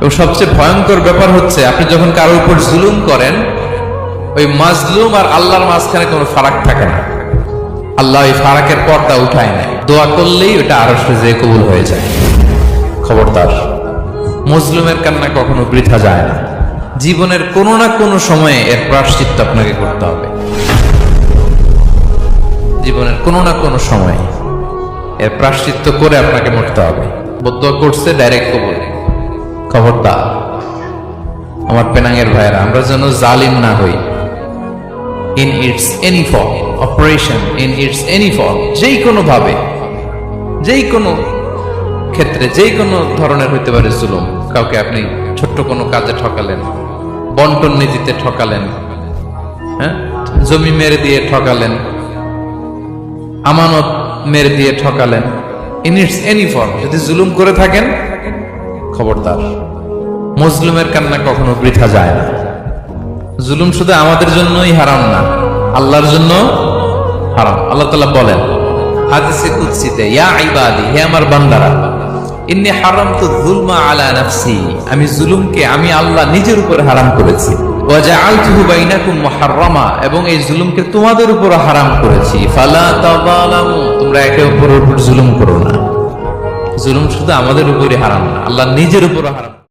এবং সবচেয়ে ভয়ঙ্কর ব্যাপার হচ্ছে আপনি যখন কারোর উপর জুলুম করেন, ওই মাজলুম আর আল্লাহর মাঝখানে কোনো ফারাক থাকে না। আল্লাহ ওই ফারাকের পর্দা উঠায় নেয়, দোয়া করলেই ওটা আরশে যেয়ে কবুল হয়ে যায়। খবরদার, মজলুমের কান্না কখনো বৃথা যায় না। জীবনের কোনো না কোনো সময়ে এর প্রায়শ্চিত্ত আপনাকে করতে হবে। জীবনের কোনো না কোনো সময়ে এর প্রায়শ্চিত্ত করে আপনাকে মরতে হবে। বদদোয়া করছে ডাইরেক্ট কবুল। খবরদার আমার পেনাঙ্গের ভাইয়েরা, আমরা যেন জালিম না হই। In it's any form, operation in it's any form, যেই কোনো ভাবে, যেই কোনো ক্ষেত্রে, যেই কোনো ধরনের হইতে পারে জুলুম। কাউকে আপনি ছোট্ট কোনো কাজে ঠকালেন, বন্টন নীতিতে ঠকালেন, হ্যাঁ, জমি মেরে দিয়ে ঠকালেন, আমানত মেরে দিয়ে ঠকালেন, ইন ইটস এনি ফর্ম যদি জুলুম করে থাকেন, খবরদার, মজলুমের কান্না কখনো বৃথা যায় না। জুলুম শুধু আমাদের জন্যই হারাম না, আল্লাহর জন্য হারাম। আল্লাহ তাআলা বলেন হাদিসে কুদসিতে, ইয়া ইবাদি, হে আমার বান্দারা, ইন্নী হারামতু যুলমা আলা নাফসি, আমি জুলুমকে আমি আল্লাহ নিজের উপর হারাম করেছি। ওয়া জাআলতুহু বাইনাকুম মুহাররামা, এবং এই জুলুমকে তোমাদের উপর হারাম করেছি। ফালা তাযালামু, তোমরা একে অপরের উপর জুলুম করো না। জুলুম শুধু আমাদের উপরই হারাম না, আল্লাহ নিজের উপর হারাম।